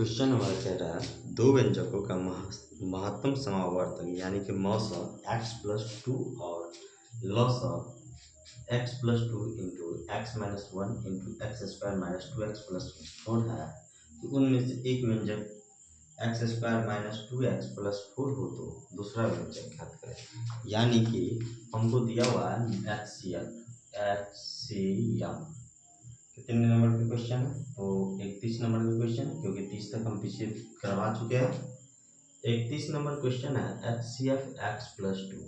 Question number कह रहा है दो व्यंजकों का महत्तम समावर्तक यानी कि मौसा एक्स प्लस टू और लौसा X plus two into X minus one into X square minus two X plus four है। तो उनमें से एक व्यंजक X square minus two X plus four हो तो दूसरा व्यंजक ज्ञात करें। यानी कि हमको दिया हुआ है एचसीएफ कितने नंबर का क्वेश्चन है? तो 31 नंबर का क्वेश्चन है, क्योंकि 30 तक हम पीछे करवा चुके हैं। 31 नंबर क्वेश्चन है HCF x plus to.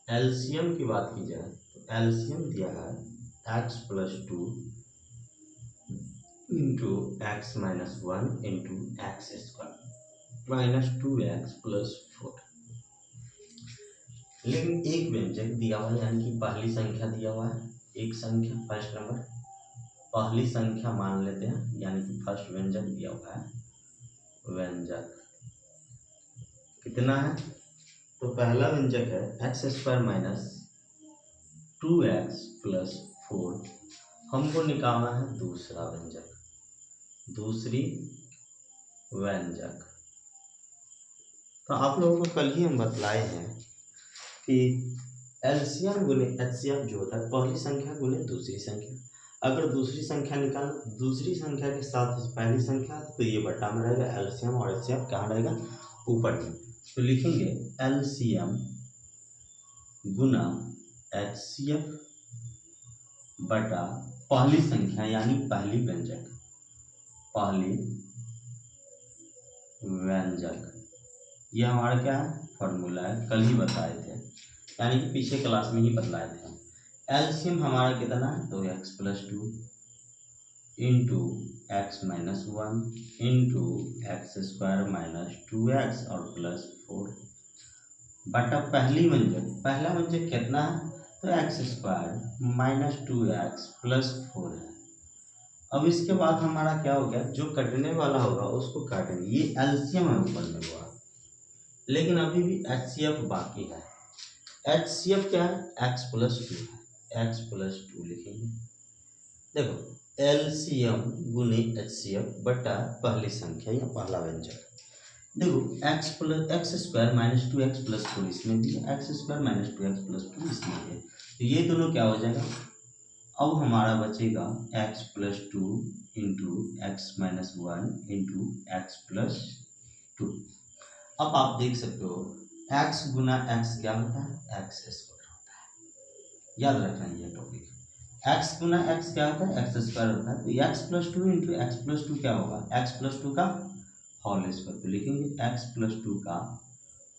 LCM की बात की जाए तो एलसीएम दिया है x plus two into X minus one into X square minus two X plus four. लेकिन एक व्यंजक दिया हुआ है यानी कि पहली संख्या दिया हुआ है, एक संख्या फर्स्ट नंबर पहली संख्या मान लेते हैं, यानी कि फर्स्ट व्यंजक दिया हुआ है। व्यंजक कितना है? तो पहला व्यंजक है x square minus two X plus four. हमको निकालना है दूसरा व्यंजक, दूसरी व्यंजक। तो आप लोगों को कल ही हम बतलाए हैं कि एलसीएम गुने एचसीएफ जो होता है पहली संख्या गुने दूसरी संख्या। अगर दूसरी संख्या निकाल दूसरी संख्या के साथ पहली संख्या तो ये बटा में रहेगा, एलसीएम और एचसीएफ कहाँ रहेगा? ऊपर में। तो लिखेंगे एलसीएम गुना एचसीएफ बटा पहली संख्या यानी पहली व्यंजक, पहली व्यंजक। ये हमारा क्या है? फॉर्मूला है, कल ही बताए थे, यानी कि पीछे क्लास में ही बतलाए थे। एलसीएम हमारा कितना है? तो X plus two into X minus one into X square minus two x और प्लस फोर बटा पहली व्यंजक। पहला व्यंजक कितना है? तो x square minus two X plus four है। अब इसके बाद हमारा क्या हो गया? जो कटने वाला होगा उसको काटेंगे। ये एलसीएम है ऊपर में हुआ, लेकिन अभी भी एचसीएफ बाकी है। एचसीएफ क्या है? एक्स प्लस टू है, एक्स प्लस टू लिखेंगे। देखो एलसीएम गुने एचसीएफ बटा पहली संख्या या पहला व्यंजक। देखो x plus x square minus two X plus four इसमें भी है, x square minus two X plus to इसमें है, तो ये दोनों क्या हो जाएगा? अब हमारा बचेगा x plus two into X minus one into X plus to. अब आप देख सकते हो एक्स गुना एक्स क्या होता है? एक्स स्क्वायर होता है। याद रखना ये टॉपिक। एक्स गुना एक्स क्या होता है? एक्स स्क्वायर होता है। तो X plus two into X plus two क्या होगा? एक्स प्लस टू का होल स्क्वायर। तो लिखेंगे एक्स प्लस टू का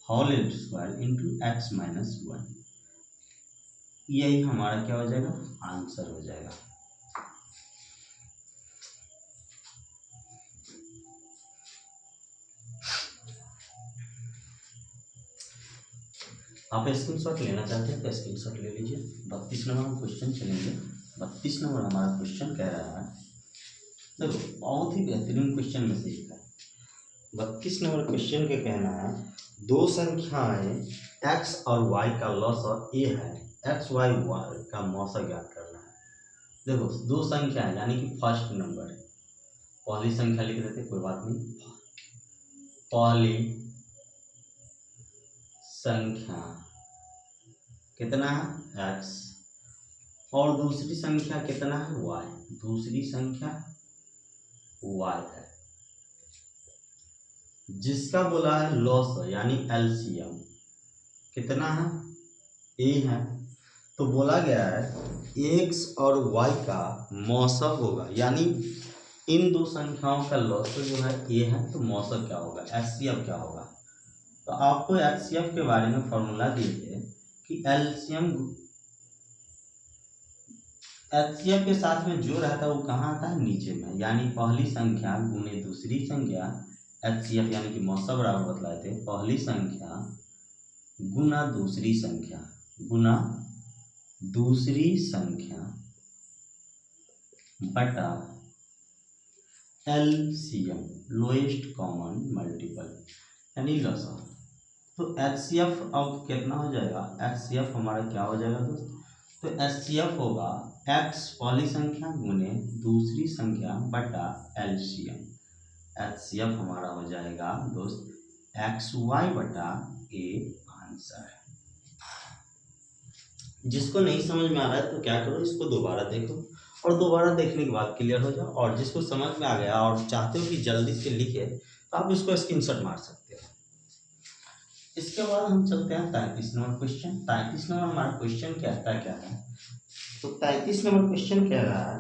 whole square into X minus one. यही हमारा क्या हो जाएगा? आंसर हो जाएगा। आप स्क्रीनशॉट लेना चाहते हैं तो स्क्रीनशॉट ले लीजिए। 32 नंबर हम क्वेश्चन चलेंगे। 32 नंबर हमारा क्वेश्चन कह रहा है, देखो बहुत ही बेहतरीन क्वेश्चन में से एक है। 32 नंबर क्वेश्चन का कहना है दो संख्याएं x और y का लॉसा a है, x y y का मौसा ज्ञात करना है। देखो दो संख्याएं यानी कि फर्स्ट नंबर, पहली संख्या लिख देते कोई बात नहीं। पहली संख्या कितना है? x और दूसरी संख्या कितना है? y। दूसरी संख्या y है, जिसका बोला है लॉस यानी एलसीएम कितना है? a है। तो बोला गया है x और y का मौसम होगा, यानी इन दो संख्याओं का लॉस जो है a है, तो मौसम क्या होगा? एचसीएफ क्या होगा? तो आपको एचसीएफ के बारे में फॉर्मूला दिए कि एलसीएम एचसीएफ के साथ में जो रहता है वो कहाँ आता है? नीचे में, यानी पहली संख्या गुने दूसरी संख्या। एचसीएफ यानी कि मौसा बराबर बतलाए थे, पहली संख्या गुना दूसरी संख्या गुना दूसरी संख्या बटा एलसीएम लोएस्ट कॉमन मल्टीपल यानी लसा। तो एचसीएफ अब कितना हो जाएगा? एचसीएफ हमारा क्या हो जाएगा दोस्त? तो एचसीएफ होगा एक्स पहली संख्या गुने दूसरी संख्या बटा एलसीएम। HCF हमारा हो जाएगा दोस्त XY/A आंसर। जिसको नहीं समझ में आ रहा है तो क्या करो, इसको दोबारा देखो और दोबारा देखने के बाद क्लियर हो जाओ, और जिसको समझ में आ गया और चाहते हो कि जल्दी से लिखे तो आप इसको स्क्रीनशॉट मार सकते हो। इसके बाद हम चलते हैं 33 नंबर क्वेश्चन। 33 नंबर हमारा क्वेश्चन कहता क्या है, तो 33 नंबर क्वेश्चन कह रहा है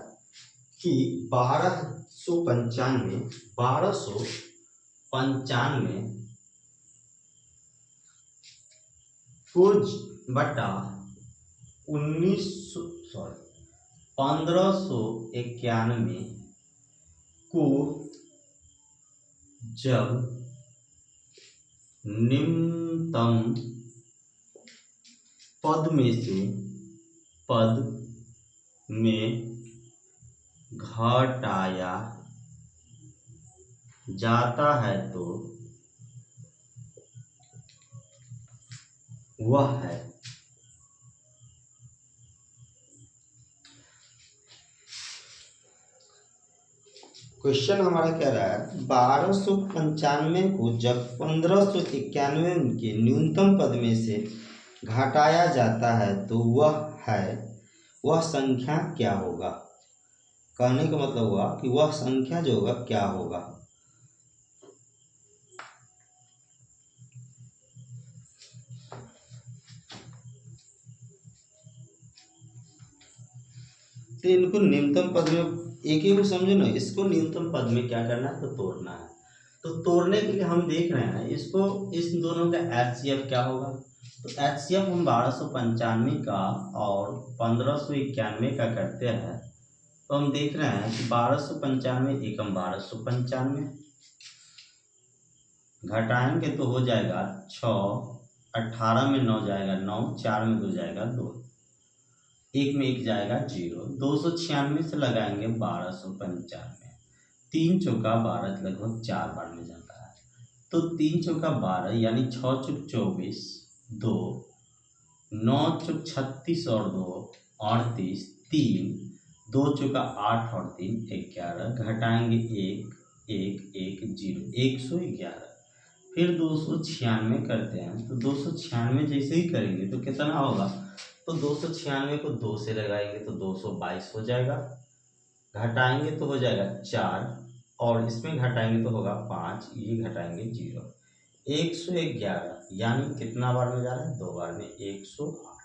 कि 1295 को बटा 1591 को जब निम्नतम पद में से पद में घटाया जाता है तो वह है। क्वेश्चन हमारा कह रहा है 1295 को जब 1591 के न्यूनतम पद में से घटाया जाता है तो वह संख्या क्या होगा। कहने का मतलब हुआ कि वह संख्या जो होगा क्या होगा। तो इनको न्यूनतम पद में एक को समझो ना, इसको न्यूनतम पद में क्या करना है तो तोड़ना है। तो तोड़ने के लिए हम देख रहे हैं इसको, इस दोनों का HCF क्या होगा। तो HCF हम 1295 का और 1591 का करते हैं, तो हम देख रहे हैं कि 1295 एकम 1295 घटाएंगे तो हो जाएगा 6, 18 में 9 जाएगा 9, 4 में 2 जाएगा 2, 1 में 1 जाएगा 0, 296 से लगाएंगे 1295, 3 चौका 12 लगभग 4 बार में जाता है, तो 3 चौका 12 यानी 6 चौक 24, 2, 9 चौक 36 और 2 38, 3, 2 चौका 8 और 3 11, घटाएंगे 1 1 1 0, 111। फिर 296 करते हैं, तो 296 जैसे ही करेंगे तो कितना होगा, तो 296 को 2 से लगाएंगे तो 222 हो जाएगा, घटाएंगे तो हो जाएगा 4, और इसमें घटाएंगे तो होगा 5, ये घटाएंगे 0, 111 यानी कितना बार में जा रहा है 2 बार में 108,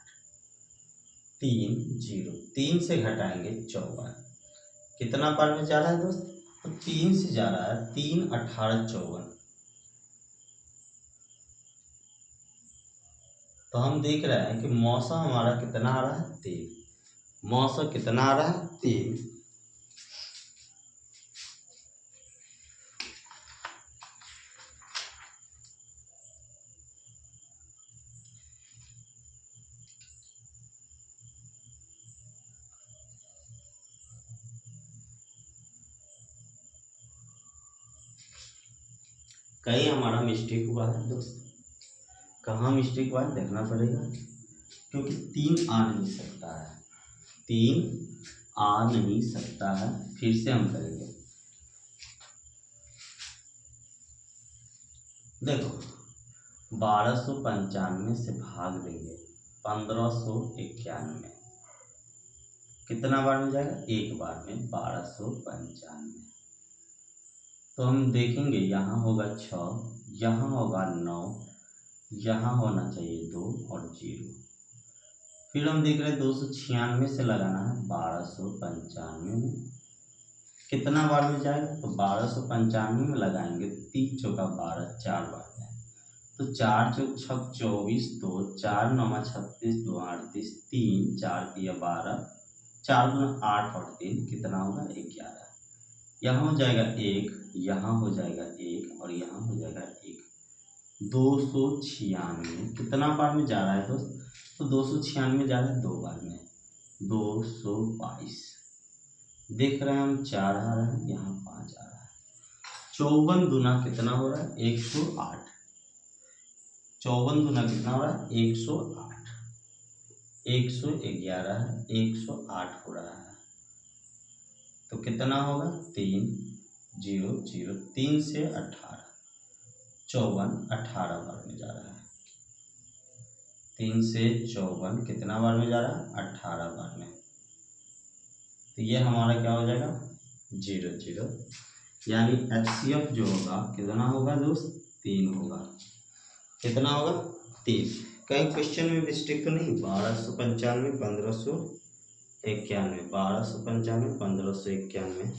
3 0, 3 से घटाएंगे 54, कितना बार में जा रहा है दोस्त, तो 3 से जा रहा है 3 18 54। तो हम देख रहे हैं कि मौसा हमारा कितना आ रहा है 3, मौसा कितना आ रहा है 3। कहीं हमारा मिस्टेक हुआ है दोस्त, कहाँ मिस्टेक हुआ है देखना पड़ेगा, क्योंकि 3 आ नहीं सकता है, 3 आ नहीं सकता है। फिर से हम करेंगे, देखो 1295 से भाग देंगे 1591, कितना बार में जाएगा, एक बार में 1295। तो हम देखेंगे यहाँ होगा 6, यहाँ होगा 9, यहाँ होना चाहिए 2 और 0। फिर हम देख रहे हैं 296 से लगाना है 1295 में, कितना बार में जाएगा, तो 1295 में लगाएंगे 3 चौका 12 4 बार में, तो 4 चौक 6 24, 2 4 9 36, 2 38, 3 4 दिया 12, 4 दूना 8 और 3 कितना होगा 11, यहाँ हो जाएगा 1, यहाँ हो जाएगा 1 और यहाँ हो जाएगा 1, 296 कितना बार में जा रहा है दोस्त, तो 296 जा रहा है 2 बार में, 222। देख रहे हैं हम 4 आ रहा है, यहाँ 5 आ रहा है, 54 दूना कितना हो रहा है 108, 54 दूना कितना हो रहा है 108, 111 है 108 हो रहा है, तो कितना होगा 3, 0 0, 3 से 18, 54, 18 बार में जा रहा है। 3 से 54 कितना बार में जा रहा है? 18 बार में। तो ये हमारा क्या हो जाएगा? 0 0, यानी HCF जो होगा कितना होगा दोस्त? 3 होगा। कितना होगा? 3। कहीं क्वेश्चन में मिस्टेक तो नहीं? 1295, 1591, 1295, 1591।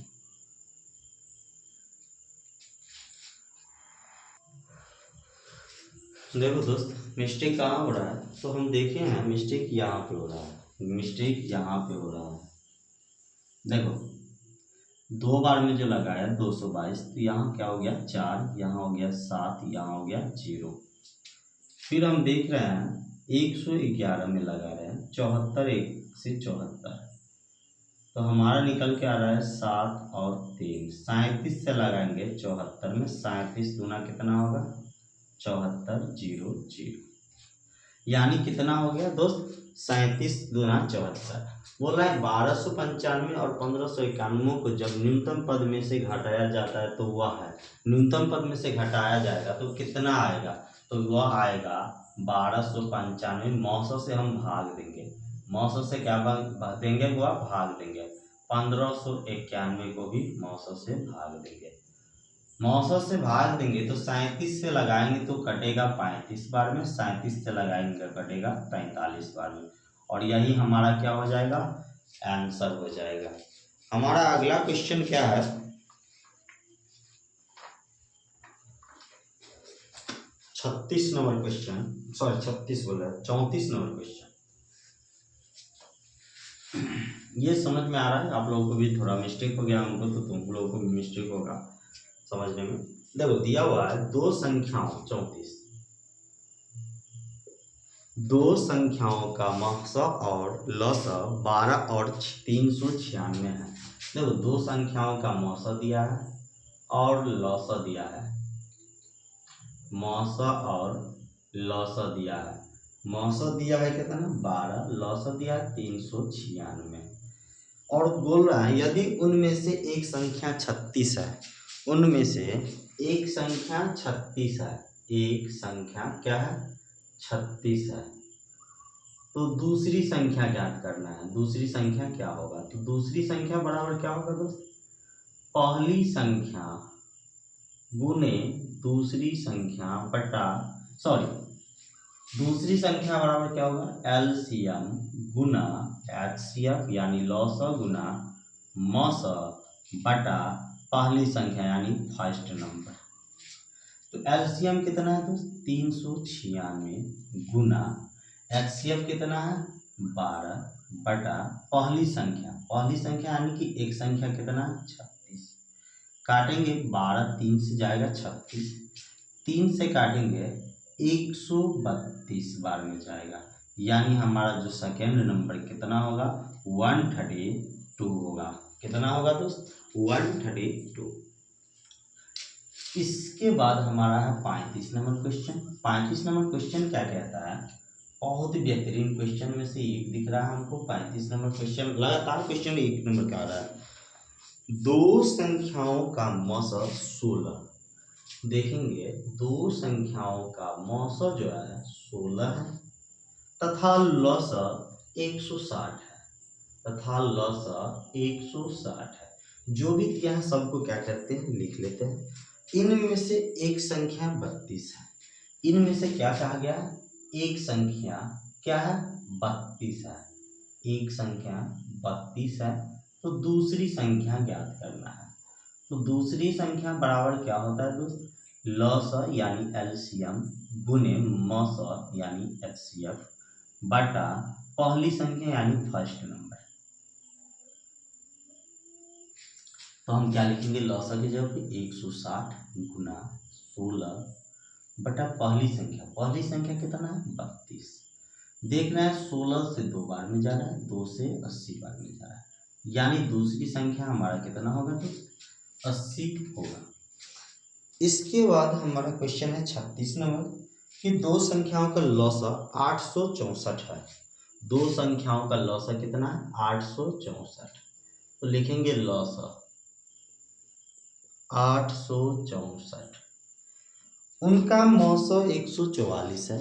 देखो दोस्त, मिस्टेक कहाँ हो रहा है? तो हम देखे हैं मिस्टेक यहाँ पे हो रहा है, मिस्टेक यहाँ पे हो रहा है। देखो 2 बार में जो लगाया 222, तो यहाँ क्या हो गया? 4, यहाँ हो गया 7, यहाँ हो गया 0। फिर हम देख रहे हैं 111 में लगा रहे हैं, 74 1 से 74, तो हमारा निकल के आ रहा है 7 और 3, 37 से लगाएंगे 74 में, 37 दूना कितना होगा? 74 0 0, यानी कितना हो गया दोस्त? 37 दूना 74। बोल रहा है 1295 और 1591 को जब न्यूनतम पद में से घटाया जाता है तो वह है, न्यूनतम पद में से घटाया जाएगा तो कितना आएगा? तो वह आएगा 1295, 900 से हम भाग देंगे, 900 से क्या भाग देंगे? वह भाग देंगे। 1591 को भी 900 से भाग देंगे। 900 से भाग देंगे तो 37 से लगाएंगे तो कटेगा 35 बार में, 37 से लगाएंगे कटेगा 45 बार में, और यही हमारा क्या हो जाएगा? आंसर हो जाएगा। हमारा अगला क्वेश्चन क्या है? 36 नंबर क्वेश्चन, सॉरी 36 बोल रहा है, 34 नंबर क्वेश्चन। ये समझ में आ रहा है? आप लोगों को भी थोड़ा मिस्टेक हो गया, हमको तो तुम लोगों को भी मिस्टेक होगा समझने में। देखो दिया हुआ है दो संख्याओं 34, दो संख्याओं का महसा और लसा 12 और 396 है। देखो दो संख्याओं का महसा दिया है और लसा दिया है, महसा और लसा दिया है। महसा दिया है कितना? 12, लसा दिया है 396, और बोल रहा है यदि उनमें से एक संख्या 36 है, उनमें से एक संख्या 36 है, एक संख्या क्या है? 36 है, तो दूसरी संख्या ज्ञात करना है। दूसरी संख्या क्या होगा? तो दूसरी संख्या बराबर क्या होगा दोस्त? पहली संख्या गुने दूसरी संख्या बटा, सॉरी दूसरी संख्या बराबर क्या होगा? LCM गुना HCF यानी लॉसा गुना मौसा बटा पहली संख्या यानी फर्स्ट नंबर। तो LCM कितना है दोस्त? 396 गुना HCF कितना है? 12 बटा पहली संख्या यानी कि एक संख्या कितना? 36। काटेंगे 12, 3 से जाएगा 36, 3 से काटेंगे 132 बार में जाएगा, यानी हमारा जो सेकेंड नंबर कितना होगा? 132 होगा। कितना होगा दोस्त? 132। इसके बाद हमारा है 35 नंबर क्वेश्चन। 35 नंबर क्वेश्चन क्या कहता है? बहुत ही बेहतरीन क्वेश्चन में से एक दिख रहा है हमको। 35 नंबर क्वेश्चन लगातार क्वेश्चन 1 नंबर का आ रहा है। दो संख्याओं का मौसा 16, देखेंगे दो संख्याओं का मौसा जो है 16 है तथा लसा 160 है, तथा लसा 160 है। जो भी दिया है सबको क्या करते हैं? लिख लेते हैं। इनमें से एक संख्या 32 है, इनमें से क्या कहा गया? एक संख्या क्या है? 32 है, एक संख्या 32 है, तो दूसरी संख्या ज्ञात करना है। तो दूसरी संख्या बराबर क्या होता है दोस्त? लसा यानी LCM गुने मौसा यानी HCF बटा पहली संख्या यानी फर्स्ट नंबर। तो हम क्या लिखेंगे? लसा की जगह पे 160 गुना 16 बटा पहली संख्या कितना है? 32। देखना है 16 से 2 बार में जा रहा है, 2 से 80 बार में जा रहा है, यानी दूसरी संख्या हमारा कितना होगा दोस्त? 80 होगा। इसके बाद हमारा क्वेश्चन है 36 नंबर कि दो संख्याओं का लौसा 864 है। दो संख्याओं का लौसा कितना है? 864। तो लिखेंगे लौसा 864। उनका मौसौ 144 है,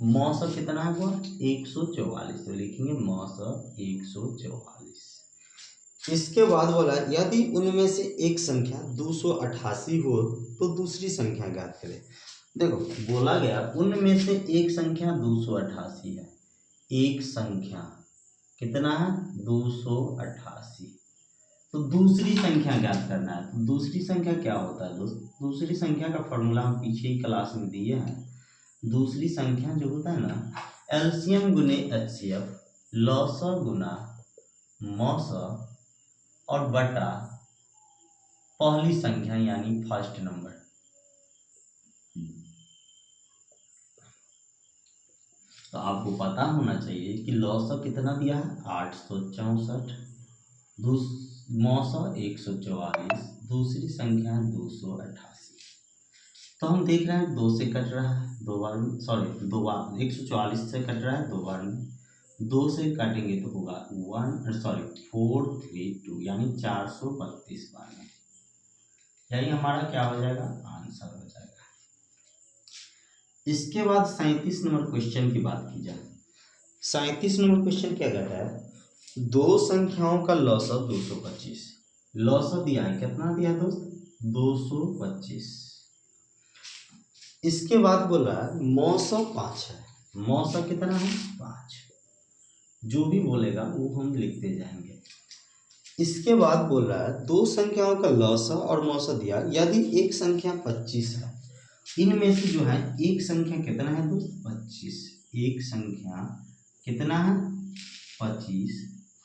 मौसौ कितना हुआ 144, तो लिखेंगे मौसौ 144। इसके बाद बोला यदि उनमें से एक संख्या 288 हो तो दूसरी संख्या ज्ञात करें। देखो बोला गया उनमें से एक संख्या 288 है, एक संख्या कितना है 288, तो दूसरी संख्या ज्ञात करना है। तो दूसरी संख्या क्या होता है दोस्त, दूसरी संख्या का फॉर्मूला हम पीछे ही क्लास में दिए हैं। दूसरी संख्या जो होता है ना, एलसीएम गुने एचसीएफ, लॉसा गुना मौसा और बटा पहली संख्या यानी फर्स्ट नंबर। तो आपको पता होना चाहिए कि लॉसा कितना दिया है 864, मौसा 144, दूसरी संख्या 288। तो हम देख रहे हैं 2 से कट रहा है 2 बार में, सॉरी 2 बार 144 से कट रहा है 2 बार में, 2 से काटेंगे तो होगा 432 यानी 432 बार में, यही हमारा क्या हो जाएगा आंसर हो जाएगा। इसके बाद 37 नंबर क्वेश्चन की बात की जाए। 37 नंबर क्वेश्चन क्या कहता है, दो संख्याओं का लॉसा 225, लॉसा दिया है कितना दिया दोस्त 225। इसके बाद बोला मौसा 5 है, मौसा कितना है 5, जो भी बोलेगा वो हम लिखते जाएंगे। इसके बाद बोल रहा है दो संख्याओं का लॉसा और मौसा दिया यदि एक संख्या 25 है, इनमें से जो है एक संख्या कितना है दोस्त 25, एक संख्या कितना है 25,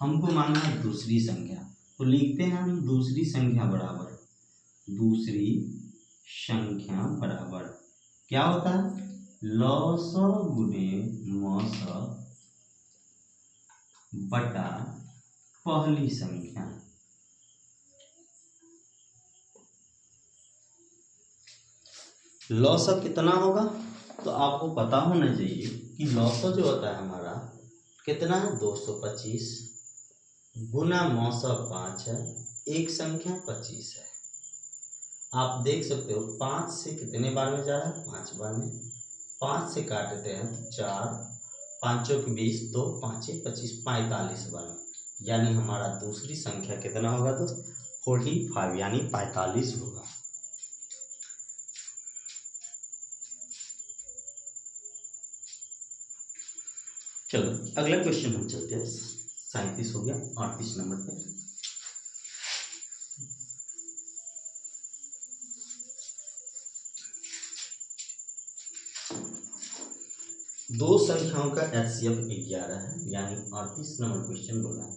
हमको मानना है दूसरी संख्या, तो लिखते हैं हम दूसरी संख्या बराबर, दूसरी संख्या बराबर क्या होता है लॉसा गुने मौसा बटा पहली संख्या। लॉसा कितना होगा, तो आपको पता होना चाहिए कि लॉसा जो होता है हमारा कितना है 225 गुना मौसा 5 है, एक संख्या 25 है। आप देख सकते हो 5 से कितने बार में जा रहा है 5 बार में, 5 से काटते हैं तो 4, 5 के 20, 2 5 25 45 बार में, यानी हमारा दूसरी संख्या कितना होगा दोस्त 45 यानी 45 होगा। चलो अगला क्वेश्चन हम चलते हैं, 37 हो गया, 38 नंबर पे। दो संख्याओं का एचसीएफ 11 है, यानी 38 नंबर क्वेश्चन बोला है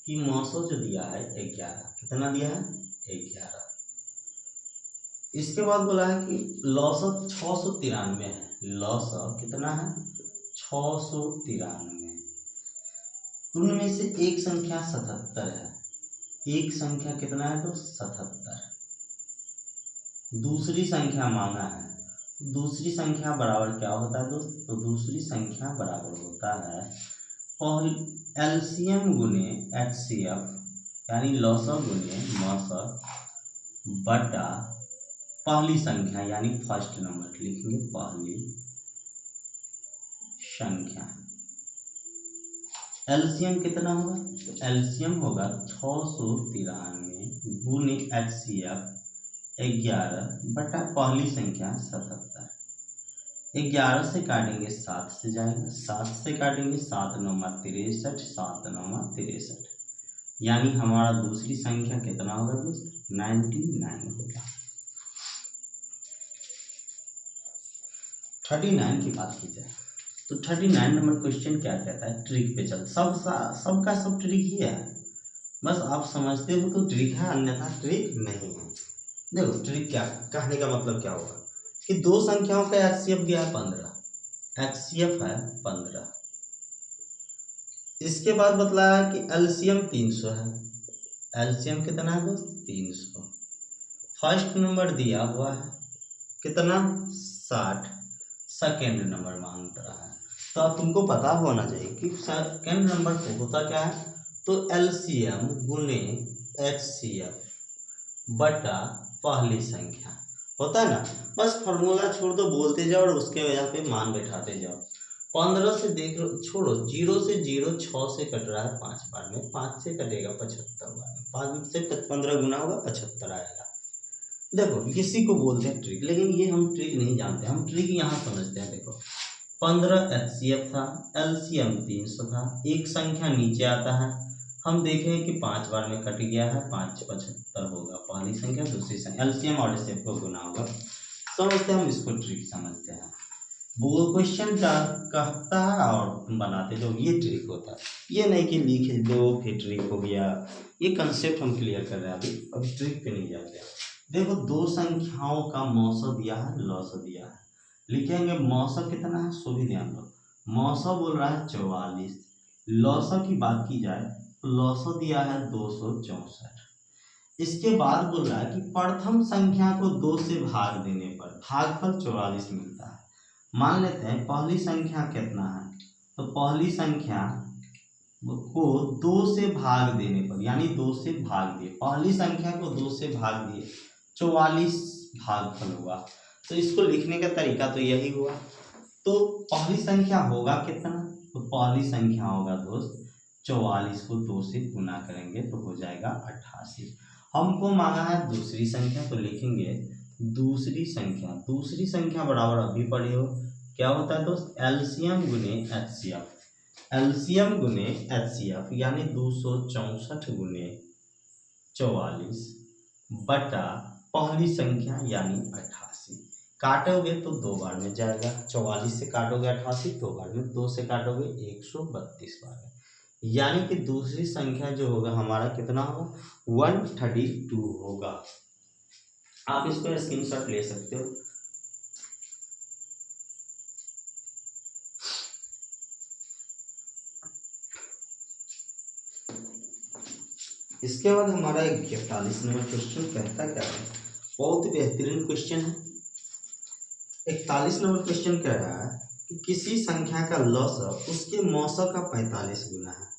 कि मौसा जो दिया है 11, कितना दिया है 11। इसके बाद बोला है कि लॉसा 693 है, लॉसा कितना है 693, उनमें से एक संख्या 77 है, एक संख्या कितना है तो 77, दूसरी संख्या मांगा है, दूसरी संख्या बराबर क्या होता है दोस्त, तो दूसरी संख्या बराबर होता है एलसीएम गुने एचसीएफ यानी लॉसा गुने मौसा बटा पहली संख्या यानी फर्स्ट नंबर, लिखेंगे पहली संख्या। एलसीएम कितना होगा, तो एलसीएम होगा 693 गुने एचसीएफ 11 बटा पहली संख्या 77। 11 से काटेंगे 7 से जाएगा, 7 से काटेंगे 7 9 63, 7 9 63, यानी हमारा दूसरी संख्या कितना होगा दोस्त 99 होगा। 39 की बात की जाए तो 39 नंबर क्वेश्चन क्या कहता है, ट्रिक पे चल, सबका सब ट्रिक ही है, बस आप समझते हो तो ट्रिक है, अन्यथा ट्रिक नहीं है। देखो ट्रिक क्या कहने का मतलब क्या होगा कि दो संख्याओं का एचसीएफ दिया है 15, एचसीएफ है 15। इसके बाद बतलाया कि एलसीएम 300 है, एलसीएम कितना है दोस्त 300। फर्स्ट नंबर दिया हुआ है कितना 60, सेकेंड नंबर मांग रहा है, तो अब तुमको पता होना चाहिए कि सेकेंड नंबर को होता क्या है, तो एलसीएम गुने एचसीएफ बटा पहली संख्या होता है ना, बस फॉर्मूला छोड़ दो, बोलते जाओ और उसके वजह पे मान बैठाते जाओ। 15 से देख लो, छोड़ो, 0 से 0 6 से कट रहा है 5 बार में, 5 से कटेगा 75 बार में, 5 से 15 गुना होगा 75 आएगा। देखो किसी को बोलते हैं ट्रिक, लेकिन ये हम ट्रिक नहीं जानते, हम ट्रिक यहाँ समझते हैं। देखो 15 एचसीएफ था, एलसीएम 300 था, एक संख्या नीचे आता है, हम देखें कि 5 बार में कट गया है, 5 75 होगा पहली संख्या, दूसरी संख्या एलसीएम और एचसीएफ को गुना होगा। समझते हैं हम इसको, ट्रिक समझते हैं। वो क्वेश्चन कहता है और तुम बनाते जाओ, ये ट्रिक होता है। ये नहीं कि लिख दो फिर ट्रिक हो गया, ये कंसेप्ट हम क्लियर कर रहे हैं अभी ट्रिक पे नहीं जाते हैं। देखो दो संख्याओं का मौसा दिया है, लौसा दिया है, लिखेंगे मौसा कितना है, सो भी ध्यान दो, मौसा बोल रहा है 44, लौसा की बात की जाए तो लौसा दिया है 264। इसके बाद बोल रहा है कि प्रथम संख्या को 2 से भाग देने पर भागफल 44 मिलता है। मान लेते हैं पहली संख्या कितना है, तो पहली संख्या को 2 से भाग देने पर, यानी 2 से भाग दिए, पहली संख्या को 2 से भाग दिए, 44 भागफल हुआ। तो इसको लिखने का तरीका तो यही हुआ। तो पहली संख्या होगा कितना, तो पहली संख्या होगा दोस्त 44 को 2 से गुना करेंगे तो हो जाएगा 88। हमको मांगा है दूसरी संख्या, तो लिखेंगे दूसरी संख्या बराबर अभी पढ़े हो क्या होता है दोस्त, एलसीएम गुने एचसीएफ, एलसीएम गुने एचसीएफ यानी 264 गुने 44 बटा पहली संख्या यानी 88। काटोगे तो 2 बार में जाएगा, 44 से काटोगे 88 2 बार में, 2 से काटोगे 132 बार में, यानी कि दूसरी संख्या जो होगा हमारा कितना होगा, 132 होगा। आप इसको स्क्रीनशॉट ले सकते हो। इसके बाद हमारा 41 नंबर क्वेश्चन कहता क्या है, बहुत बेहतरीन क्वेश्चन है। 41 नंबर क्वेश्चन कह रहा है कि किसी संख्या का लौसक उसके मौसक का 45 गुना है।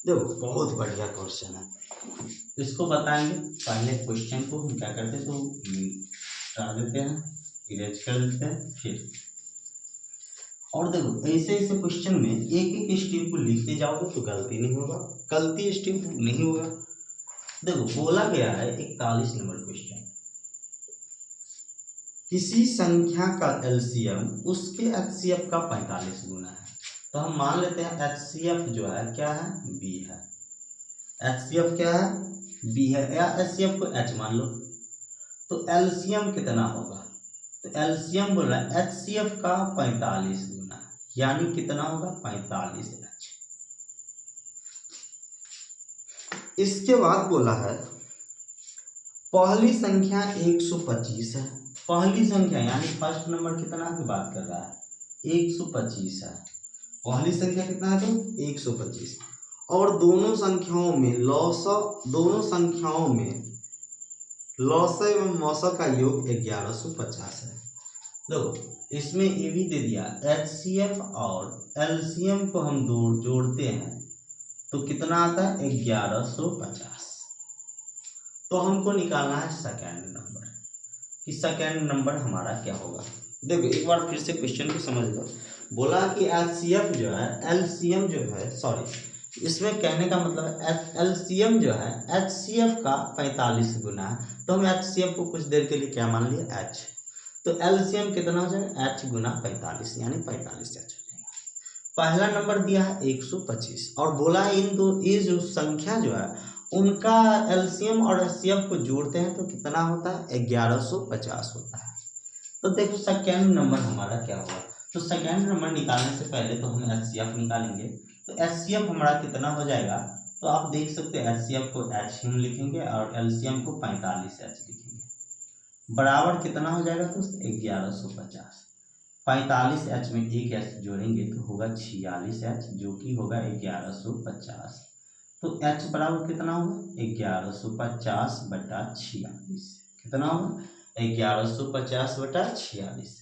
देखो बहुत बढ़िया क्वेश्चन है, इसको बताएंगे। पहले क्वेश्चन को हम क्या करते हैं, तो हटा देते हैं, इरेज कर देते हैं फिर। और देखो ऐसे ऐसे क्वेश्चन में एक एक स्टेप को लिखते जाओगे तो गलती नहीं होगा, गलती स्टेप नहीं होगा। देखो बोला गया है 41 नंबर क्वेश्चन, किसी संख्या का एलसीएम उसके एचसीएफ का 45 गुना है। तो हम मान लेते हैं एचसीएफ जो है क्या है, बी है, एचसीएफ क्या है, बी है, या एचसीएफ को एच मान लो। तो एलसीएम कितना होगा, तो एलसीएम बोल रहा है एचसीएफ का 45 गुना, यानी कितना होगा 45 एच। इसके बाद बोला है पहली संख्या 125 है, पहली संख्या यानी फर्स्ट नंबर कितना की बात कर रहा है, 125 है, पहली संख्या कितना है तो 125, और दोनों संख्याओं में लौसा एवं मौसा का योग 1150 है। देखो इसमें ये भी दे दिया, एचसीएफ और एलसीएम को हम जोड़ते हैं तो कितना आता है 1150। तो हमको निकालना है सेकेंड नंबर, कि सेकेंड नंबर हमारा क्या होगा। देखो एक बार फिर से क्वेश्चन को समझ लो। बोला कि एचसीएफ जो है, एलसीएम जो है, सॉरी इसमें कहने का मतलब एलसीएम जो है एचसीएफ का 45 गुना है। तो हम एचसीएफ को कुछ देर के लिए क्या मान लिए, एच। तो एलसीएम कितना हो जाएगा, एच गुना 45 यानी 45 एच। पहला नंबर दिया है 125 और बोला है इन दो ये जो संख्या जो है उनका एलसीएम और एचसीएफ को जोड़ते हैं तो कितना होता है 1150 होता है। तो देखो सेकेंड नंबर हमारा क्या होगा, तो सेकेंड नंबर निकालने से पहले तो हम एचसीएफ निकालेंगे। तो एचसीएफ हमारा कितना हो जाएगा, तो आप देख सकते हैं एचसीएफ को एच हम लिखेंगे और एलसीएम को 45 एच लिखेंगे, बराबर कितना हो जाएगा तो 1150। 45 एच में एक एच जोड़ेंगे तो होगा 46 एच, जो कि होगा 1150। तो एच बराबर कितना होगा 1150 बटा 46, कितना होगा 1150 बटा 46।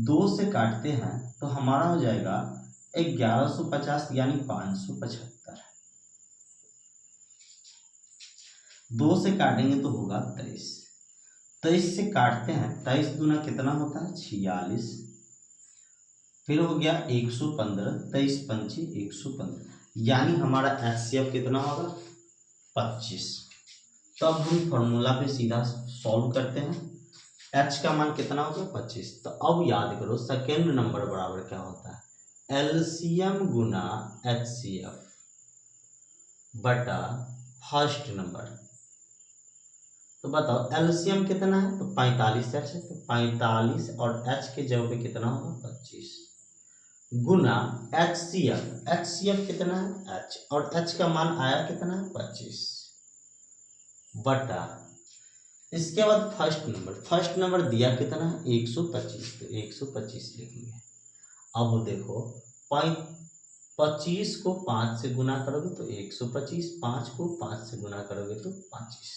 2 से काटते हैं तो हमारा हो जाएगा 1150 यानी 575, 2 से काटेंगे तो होगा 23। 23 से काटते हैं, 23 दूना कितना होता है 46, फिर हो गया 115, 23 पंची 115, यानी हमारा HCF कितना होगा 25। तब हम फॉर्मूला पे सीधा सॉल्व करते हैं, H का मान कितना होगा 25। तो अब याद करो सेकेंड नंबर बराबर क्या होता है LCM गुना HCF बटा फर्स्ट नंबर। तो बताओ LCM कितना है, तो 45 H है, तो 45 और H के जगह पे कितना होगा 25 गुना HCF कितना है H, और H का मान आया कितना है 25 बटा, इसके बाद फर्स्ट नंबर दिया कितना है 125, तो 125 लिखेंगे। अब देखो 25 को 5 से गुना करोगे तो 125, 5 को 5 से गुना करोगे तो 25,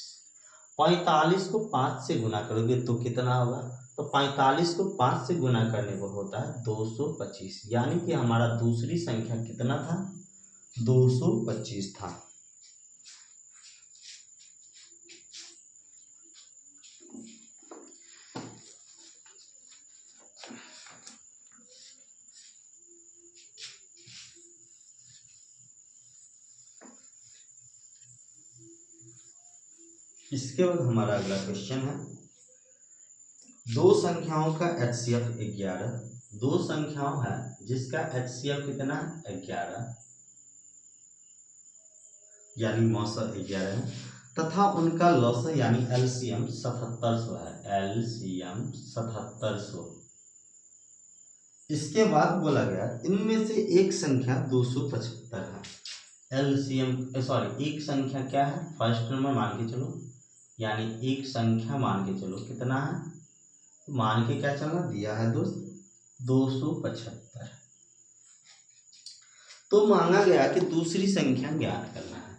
45 को 5 से गुना करोगे तो कितना होगा, तो 45 को 5 से गुना करने पर होता है 225, यानी कि हमारा दूसरी संख्या कितना था 225 था। इसके बाद हमारा अगला क्वेश्चन है, दो संख्याओं का HCF 11, दो संख्याओं है जिसका HCF कितना है 11 यानी मौसम 11 है, तथा उनका लौसम यानी LCM 7700 है, LCM 7700। इसके बाद बोला गया इनमें से एक संख्या 275 है, एक संख्या क्या है फर्स्ट नंबर मान के चलो, यानी एक संख्या मान के चलो कितना है, मान के क्या चलना दिया है दोस्त 275। तो मांगा गया कि दूसरी संख्या ज्ञात करना है,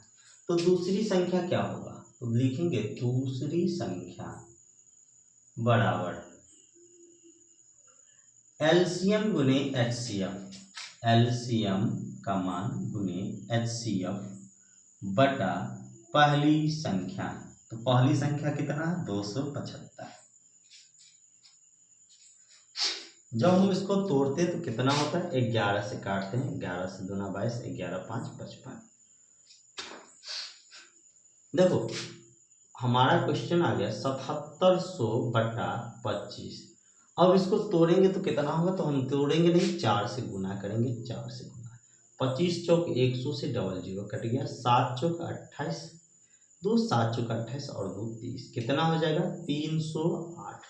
तो दूसरी संख्या क्या होगा, तो लिखेंगे दूसरी संख्या बराबर LCM गुने HCF, LCM का मान गुने HCF बटा पहली संख्या, तो पहली संख्या कितना है 275। जब हम इसको तोड़ते हैं तो कितना होता है 11 से काटते हैं, 11 से दूना 22, 11 5 55। देखो हमारा क्वेश्चन आ गया 7700 बटा 25। अब इसको तोड़ेंगे तो कितना होगा, तो हम तोड़ेंगे नहीं 4 से गुना करेंगे, 4 से गुना 25 चौक 100 से डबल जीरो कट गया, 7 चौक 28, 2 7 चौक 28 और 2 30, कितना हो जाएगा 308।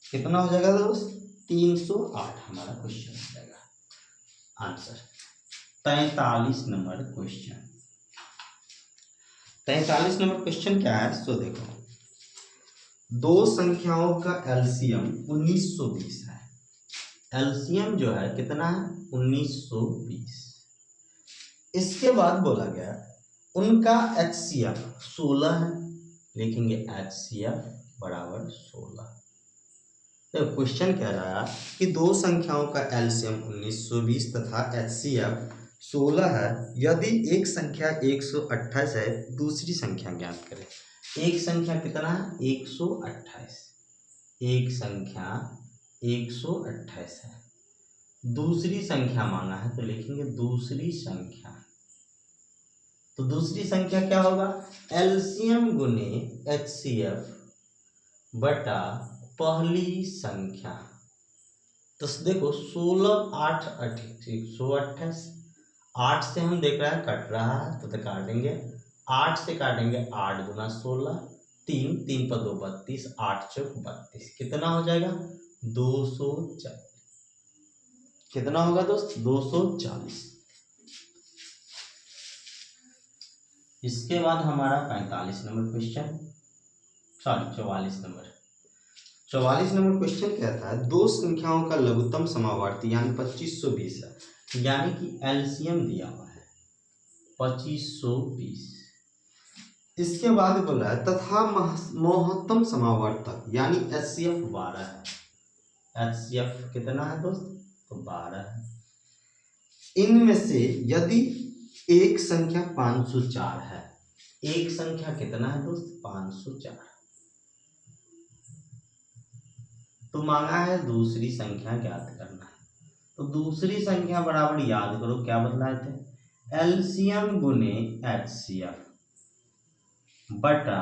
कितना हो जाएगा दोस्त 308 हमारा क्वेश्चन हो जाएगा answer. 43 number question, 43 number question क्या है सो देखो, दो संख्याओं का LCM 1920 है, LCM जो है कितना है 1920। इसके बाद बोला गया उनका HCF 16 है, लिखेंगे HCF बराबर 16। तो क्वेश्चन कह रहा है कि दो संख्याओं का LCM 1920 तथा HCF 16 है, यदि एक संख्या 128 है दूसरी संख्या ज्ञात करें। एक संख्या कितना है 128, एक संख्या 128 है, दूसरी संख्या मांगा है तो लिखेंगे दूसरी संख्या, तो दूसरी संख्या क्या होगा LCM गुने HCF बटा पहली संख्या। तो देखो 16 8 128, 8 से हम देख रहे हैं कट रहा है तो काटेंगे, 8 से काटेंगे 8 गुना 16, 3 3 पर 2 32, 8 चौक 32, कितना हो जाएगा 240। कितना होगा दोस्त 240। इसके बाद हमारा 45 नंबर क्वेश्चन, 44 नंबर क्वेश्चन कहता है दो संख्याओं का लघुत्तम समावर्ती यानी 2520 है, यानी कि LCM दिया हुआ है 2520। इसके बाद बोला है तथा महत्तम समावर्तक यानी HCF 12 है, HCF कितना है दोस्त तो 12 है। इनमें से यदि एक संख्या 504 है, एक संख्या कितना है दोस्त 504, तो मांगा है दूसरी संख्या ज्ञात करना है। तो दूसरी संख्या बराबर याद करो क्या बदलाए थे, एलसीएम गुने एचसीएफ बटा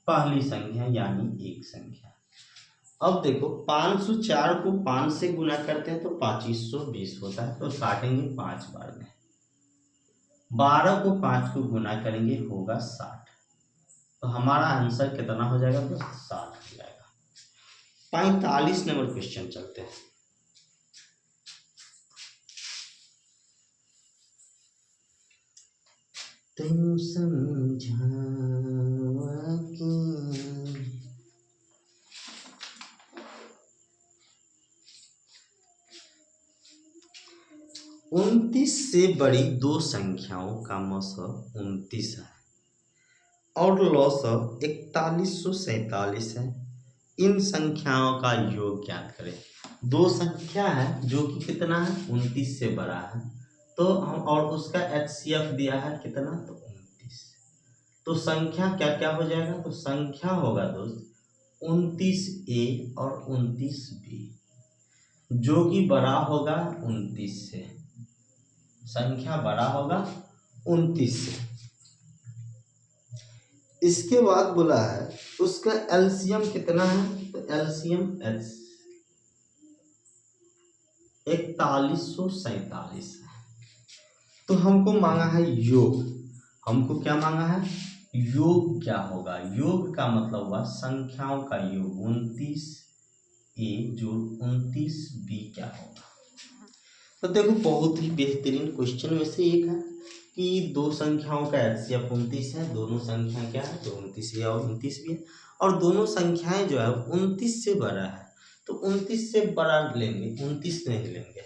पहली संख्या यानी एक संख्या। अब देखो 504 को 5 से गुना करते हैं तो 2520 होता है, तो काटेंगे 5 बार में। 12 को 5 को गुना करेंगे होगा 60, तो हमारा आंसर कितना हो जाएगा, तो 60 हो जाएगा। 45 नंबर क्वेश्चन चलते हैं। तेनू समझावा कि 29 से बड़ी दो संख्याओं का मौसम 29 है और लौसम 4147 है। इन संख्याओं का योग ज्ञात करें। दो संख्या है जो कि कितना है, 29 से बड़ा है, तो हम और उसका एचसीएफ दिया है कितना, तो 29। तो संख्या क्या क्या हो जाएगा, तो संख्या होगा दोस्त 29A और 29B, जो कि बड़ा होगा 29 से। संख्या बड़ा होगा 29 से। इसके बाद बोला है उसका एलसीएम कितना है, तो एलसीएम 4147 है। तो हमको मांगा है योग, हमको क्या मांगा है, योग क्या होगा, योग का मतलब हुआ संख्याओं का योग 29A जो 29B क्या होगा। तो देखो बहुत ही बेहतरीन क्वेश्चन में से एक है कि दो संख्याओं का एचसीएफ 29 है, दोनों संख्या क्या है, तो 29A और 29B है, और दोनों संख्याएं जो है 29 से बड़ा है, तो 29 से बड़ा लेंगे, 29 नहीं लेंगे,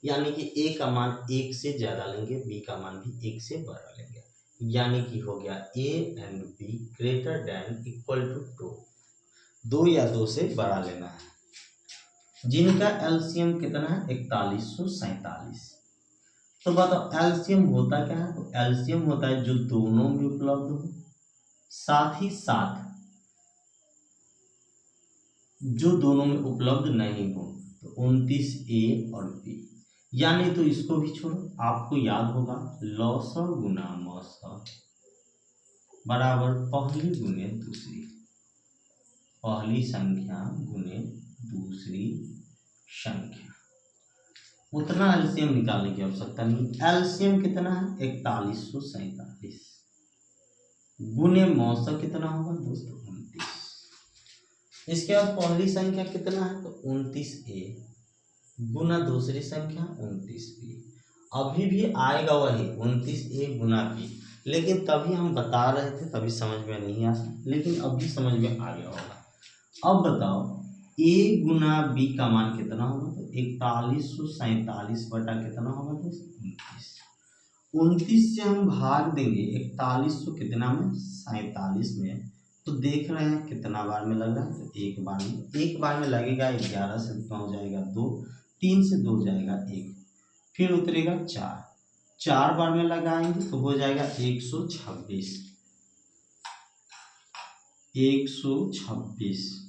यानी कि A का मान 1 से ज़्यादा लेंगे, B का मान भी 1 से बड़ा लेंगे, यानी कि हो गया A and B greater than equal to 2, 2 या 2 से बड़ा लेना है, जिनका एलसीएम कितना है 4147। तो बताओ एलसीएम होता क्या है, तो एलसीएम होता है जो दोनों में उपलब्ध हो, साथ ही साथ जो दोनों में उपलब्ध नहीं हो, तो 29A और B, यानी तो इसको भी छोड़ो, आपको याद होगा लौसव गुना मौसव बराबर पहली गुने दूसरी, पहली संख्या गुने दूसरी संख्या। उतना एलसीएम निकालने की आवश्यकता नहीं। एलसीएम कितना है 4147 गुने मौसम कितना होगा दोस्तों 29। इसके बाद पहली संख्या कितना है, तो 29A गुना दूसरी संख्या 29B। अभी भी आएगा वही 29A गुना B, लेकिन तभी हम बता रहे थे तभी समझ में नहीं आया, लेकिन अभी समझ में आ गया होगा। अब बताओ A गुना B का मान कितना होगा, तो 4147 बटा कितना होगा दोस्त 29। 29 से हम भाग देंगे 4100 कितना में 47 में, तो देख रहे हैं कितना बार में लग रहा है, तो एक बार में लगेगा 11 से 9 जाएगा 2, 3 से 2 जाएगा 1, फिर उतरेगा 4, 4 बार में लगाएंगे तो हो जाएगा 126, 126,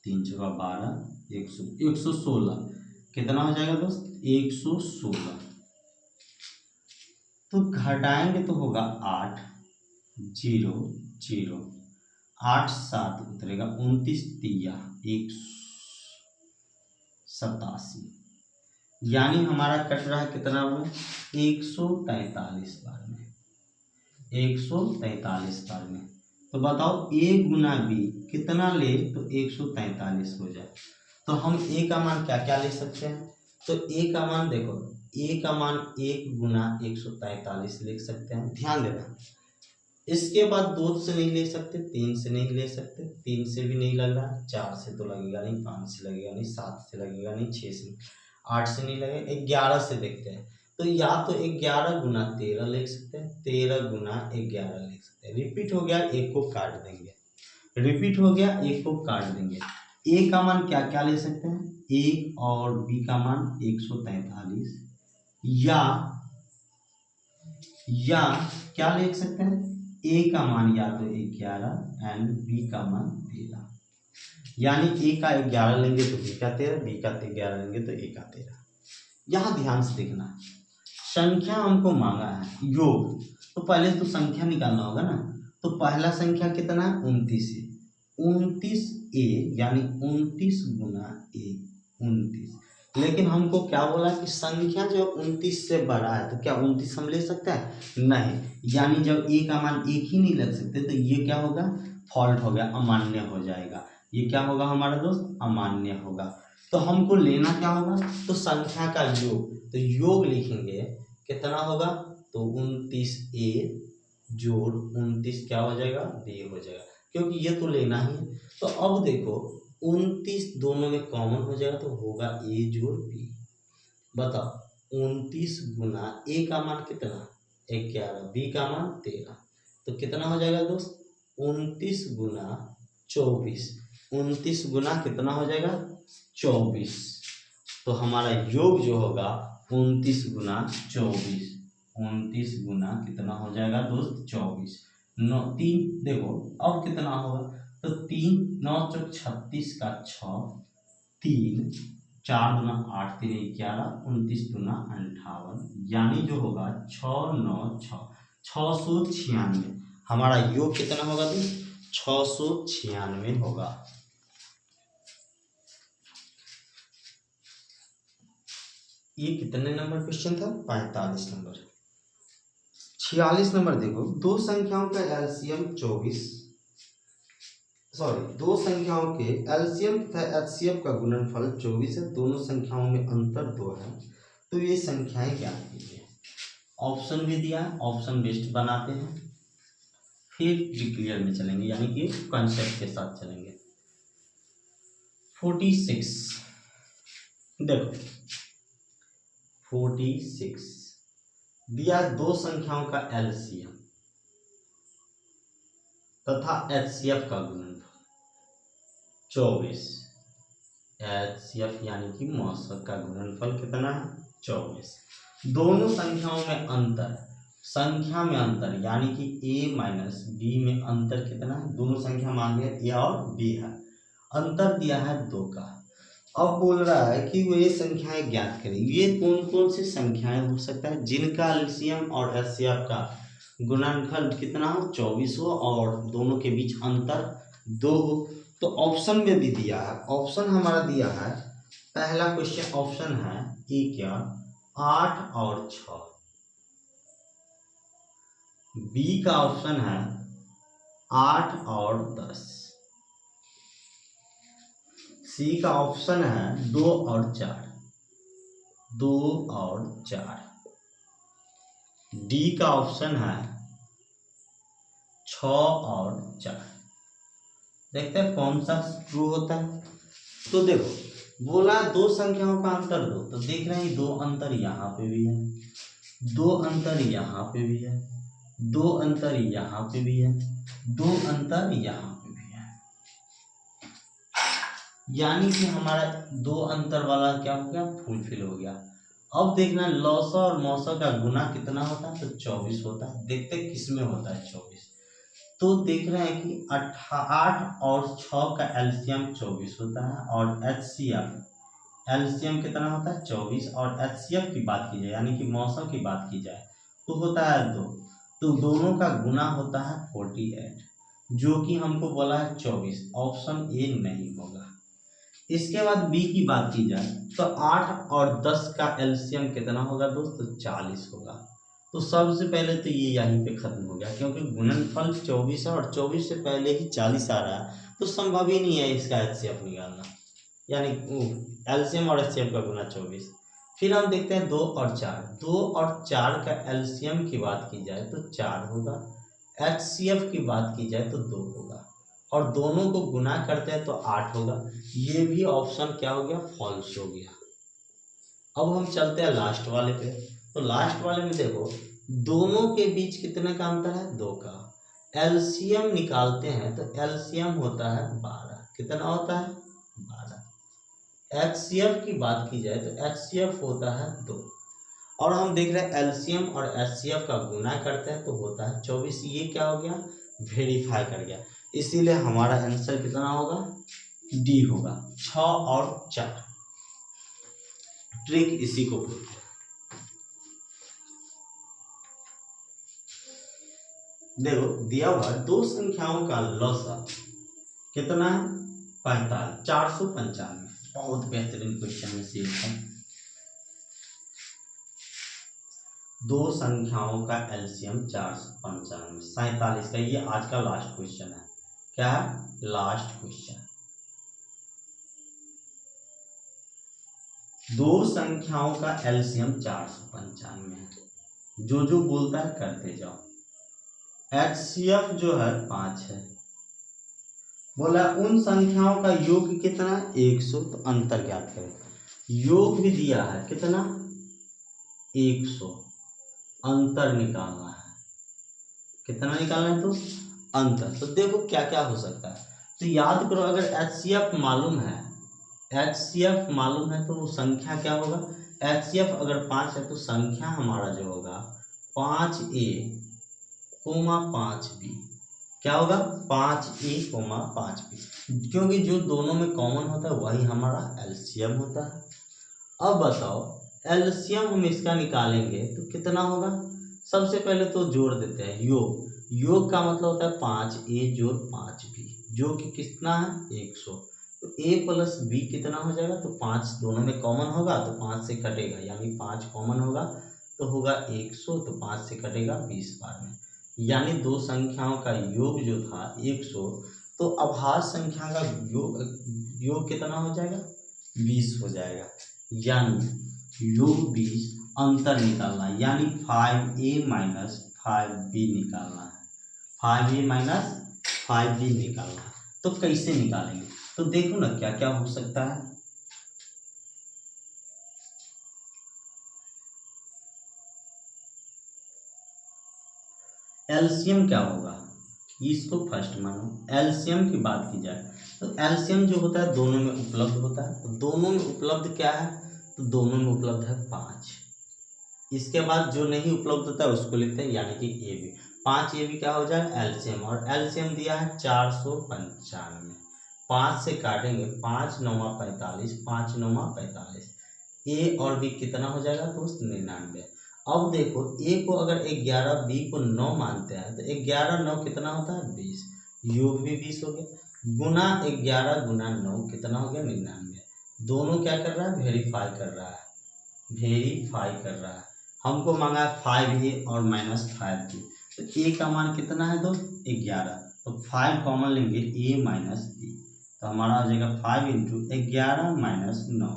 3 चौका 12, 116 कितना हो जाएगा दोस्त 116। तो घटाएंगे तो होगा 8, 0 0, 8 7 उतरेगा 29 तिया 187, यानी हमारा कट रहा है कितना में 143 बार में, 143 बार में। तो बताओ A गुना B कितना ले, तो 143 हो जाए। तो हम A का मान क्या क्या ले सकते हैं, तो A का मान देखो, A का मान 1 गुना 143 लिख सकते हैं, ध्यान देना। इसके बाद 2 से नहीं ले सकते, 3 से नहीं ले सकते, 3 से भी नहीं लग रहा, 4 से तो लगेगा नहीं, 5 से लगेगा नहीं, 7 से लगेगा नहीं, 6 से, 8 से नहीं लगेगा, 11 से देखते हैं। तो या तो 11 गुना 13 लिख सकते हैं, 13 गुना 11 लिख सकते हैं। रिपीट हो गया, एक को काट देंगे, रिपीट हो गया, एक को काट देंगे। A का मान क्या क्या ले सकते हैं, A और B का मान 143, या क्या लिख सकते हैं, A का मान या तो 11 एंड B का मान 13। यानी ए का 11 लेंगे तो बी का 13, बी का 11 लेंगे तो ए का 13। यहाँ ध्यान से देखना, संख्या हमको मांगा है योग, तो पहले तो संख्या निकालना होगा ना। तो पहला संख्या कितना है 29 है, 29 ए यानी 29 गुना ए 29। लेकिन हमको क्या बोला कि संख्या जो 29 से बड़ा है, तो क्या 29 हम ले सकते हैं? नहीं, यानी जब ए का मान एक ही नहीं लग सकते तो ये क्या होगा? फॉल्ट हो गया, अमान्य हो जाएगा। ये क्या होगा हमारा दोस्त? अमान्य होगा। तो हमको लेना क्या होगा? तो संख्या का योग, तो योग लिखेंगे कितना होगा? तो 29 ए जोड़ 29 क्या हो जाएगा? बी हो जाएगा, क्योंकि ये तो लेना ही है। तो अब देखो 29 दोनों में कॉमन हो जाएगा तो होगा ए जोड़ बी। बताओ 29 गुना ए का मान कितना? 11, बी का मान 13, तो कितना हो जाएगा दोस्त? 29 गुना 24। 29 गुना कितना हो जाएगा? 24। तो हमारा योग जो होगा 29 गुना 24, 29 गुना कितना हो जाएगा दोस्त? 24। 9 3 देखो अब कितना होगा? तो 3 9 चौक 36 का 6, 3 4 दूना 8 3 11, 29 दूना 58, यानी जो होगा 6 9 6 696। हमारा योग कितना होगा दोस्त? 696 होगा। ये कितने नंबर क्वेश्चन था? 45 नंबर। 46 नंबर देखो, दो संख्याओं का एलसीएम 24, सॉरी दो संख्याओं के एलसीएम तथा एचसीएफ का गुणनफल 24 है, दोनों संख्याओं में अंतर 2 है, तो ये संख्याएं ज्ञात कीजिए। ऑप्शन भी दिया है, ऑप्शन बेस्ड बनाते हैं, फिर डिक्लेयर में चलेंगे, यानी कि कॉन्सेप्ट के साथ चलेंगे। 46 देखो 46 दिया दो संख्याओं का एलसीएम तथा एचसीएफ का गुणनफल 24। एचसीएफ यानी कि मौसक का गुणनफल कितना है? 24। दोनों संख्याओं में अंतर, संख्या में अंतर यानी कि a माइनस बी में अंतर कितना है? दोनों संख्या मान लिया a और b है, अंतर दिया है 2 का। अब बोल रहा है कि वो ये संख्याएं ज्ञात करें। ये कौन कौन सी संख्याएं हो सकता है जिनका एलसीएम और एचसीएफ का गुणनफल कितना हो? 24 हो और दोनों के बीच अंतर 2 हो। तो ऑप्शन में भी दिया है, ऑप्शन हमारा दिया है, पहला क्वेश्चन ऑप्शन है ए क्या 8 और 6, बी का ऑप्शन है 8 और 10, सी का ऑप्शन है 2 और 4, 2 और 4, डी का ऑप्शन है 6 और 4। देखते हैं कौन सा ट्रू होता है। तो देखो बोला दो संख्याओं का अंतर 2, तो देख रहे हैं 2 अंतर यहाँ पे भी है, 2 अंतर यहाँ पे भी है, 2 अंतर यहाँ पे भी है, 2 अंतर यहाँ पे भी है, यानी कि हमारा 2 अंतर वाला क्या हो गया? फुलफिल हो गया। अब देखना लौसा और मौसा का गुना कितना होता है? तो 24 होता है। देखते किस में होता है 24। तो देख रहे हैं कि 8 और 6 का एलसीएम 24 होता है, और एचसीएफ एलसीएम कितना होता है? 24, और एचसीएफ की बात की जाए यानी कि मौसम की बात की जाए तो होता है 2, तो दोनों का गुना होता है 48, जो कि हमको बोला है 24, ऑप्शन ए नहीं होगा। इसके बाद बी की बात की जाए तो 8 और 10 का एलसीएम कितना होगा दोस्त? तो 40 होगा। तो सबसे पहले तो ये यहीं पे खत्म हो गया, क्योंकि गुणनफल 24 है और 24 से पहले ही 40 आ रहा है, तो संभव ही नहीं है इसका एचसीएफ निकालना, यानी एलसीएम और एचसीएफ का गुना 24। फिर हम देखते हैं 2 और 4, 2 और 4 का एलसीएम की बात की जाए तो 4 होगा, एचसीएफ की बात की जाए तो 2 होगा, और दोनों को गुना करते हैं तो 8 होगा। ये भी ऑप्शन क्या हो गया? फॉल्स हो गया। अब हम चलते हैं लास्ट वाले पे। तो लास्ट वाले में देखो दोनों के बीच कितने का अंतर है? 2 का। एलसीएम निकालते हैं तो एलसीएम होता है 12, कितना होता है? 12। एचसीएफ की बात की जाए तो एचसीएफ होता है 2, और हम देख रहे हैं एलसीएम और एचसीएफ का गुना करते हैं तो होता है 24। ये क्या हो गया? वेरीफाई कर गया, इसीलिए हमारा आंसर कितना होगा? डी होगा, 6 और 4। ट्रिक इसी को बोलते हैं। देखो दिया हुआ दो संख्याओं का लॉसा कितना है 45, 495। बहुत बेहतरीन क्वेश्चन में से है। दो संख्याओं का एलसीएम 495, 47 का। ये आज का लास्ट क्वेश्चन है। क्या है? Last question. दो संख्याओं का एलसीएम 495 है। जो जो बोलता है करते जाओ। एचसीएफ जो है 5 है। बोला उन संख्याओं का योग कितना 100, तो अंतर ज्ञात करें। योग भी दिया है कितना 100, अंतर निकालना है। कितना निकालना है? तो अंतर। तो देखो क्या क्या हो सकता है। तो याद करो, अगर एचसीएफ मालूम है, एचसीएफ मालूम है तो वो संख्या क्या होगा। एचसीएफ अगर 5 है तो संख्या हमारा जो होगा 5A, 5B। क्या होगा 5A, 5B, क्योंकि जो दोनों में कॉमन होता है वही हमारा एलसीएम होता है। अब बताओ एलसीएम हम इसका निकालेंगे तो कितना होगा। सबसे पहले तो जोड़ देते हैं योग। योग का मतलब होता है 5A जोड़ 5B, जो कि कितना है 100। तो A प्लस B कितना हो जाएगा, तो 5 दोनों में कॉमन होगा तो 5 से कटेगा, यानी 5 कॉमन होगा तो होगा 100, तो 5 से कटेगा 20 बार में, यानी दो संख्याओं का योग जो था 100। तो अभाज्य संख्या का योग कितना हो जाएगा 20 हो जाएगा, यानी योग 20। अंतर निकालना है, यानी 5A माइनस 5B निकालना है। 5A माइनस 5B निकालना है। तो कैसे निकालेंगे, तो देखो ना क्या क्या हो सकता है। एलसीएम क्या होगा, इसको फर्स्ट मानो। एलसीएम की बात की जाए तो एलसीएम जो होता है दोनों में उपलब्ध होता है। तो दोनों में उपलब्ध क्या है, तो दोनों में उपलब्ध है 5। इसके बाद जो नहीं उपलब्ध होता है उसको लिखते हैं, यानी कि ए बी। 5AB क्या हो जाए एलसीएम, और एलसीएम दिया है 495। 5 से काटेंगे, 5 9 45, 5 9 45। ए और बी कितना हो जाएगा दोस्त 99। अब देखो ए को अगर 11, बी को 9 मानते हैं तो 11 9 कितना होता है 20, योग भी 20 हो गया, गुना 11 गुना 9 कितना हो गया 99। दोनों क्या कर रहा है वेरीफाई कर रहा है, वेरीफाई कर रहा है। हमको मांगा है 5A और माइनस 5B। तो ए का मान कितना है दोस्त 11, तो 5 कॉमन लेंगे ए माइनस बी, तो हमारा आ जाएगा 5 इंटू 11 माइनस 9,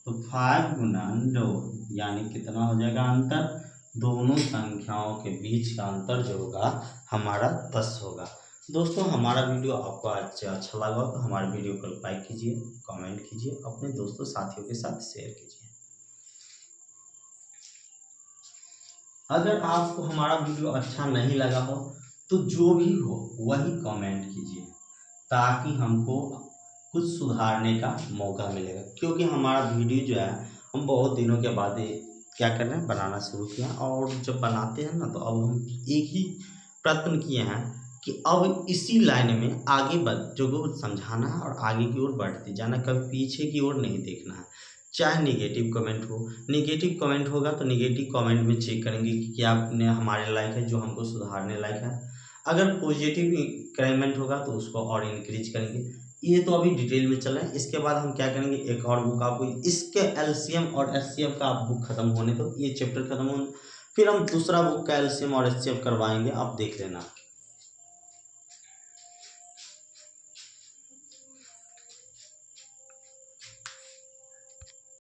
तो 5 गुना 9, यानी कितना हो जाएगा अंतर। दोनों संख्याओं के बीच का अंतर जो होगा हमारा 10 होगा। दोस्तों हमारा वीडियो आपको अच्छा लगा तो हमारे वीडियो को लाइक कीजिए, कमेंट कीजिए, अपने दोस्तों साथियों के साथ शेयर कीजिए। अगर आपको हमारा वीडियो अच्छा नहीं लगा हो तो जो भी हो वही कमेंट कीजिए, ताकि हमको कुछ सुधारने का मौका मिलेगा। क्योंकि हमारा वीडियो जो है हम बहुत दिनों के बाद क्या कर रहे हैं बनाना शुरू किया, और जब बनाते हैं ना तो अब हम एक ही प्रयत्न किए हैं कि अब इसी लाइन में आगे बच्चों को समझाना है और आगे की ओर बढ़ते जाना, कभी पीछे की ओर नहीं देखना है। चाहे नेगेटिव कमेंट हो, नेगेटिव कमेंट होगा तो नेगेटिव कमेंट में चेक करेंगे कि क्या आपने हमारे लायक है, जो हमको सुधारने लायक है। अगर पॉजिटिव कमेंट होगा तो उसको और इंक्रीज करेंगे। ये तो अभी डिटेल में चल रहा है। इसके बाद हम क्या करेंगे, एक और बुक आपको इसके एलसीएम और एचसीएफ का आप बुक खत्म होने दो, ये चैप्टर खत्म होने, फिर हम दूसरा बुक का एलसीएम और एचसीएफ करवाएंगे, आप देख लेना।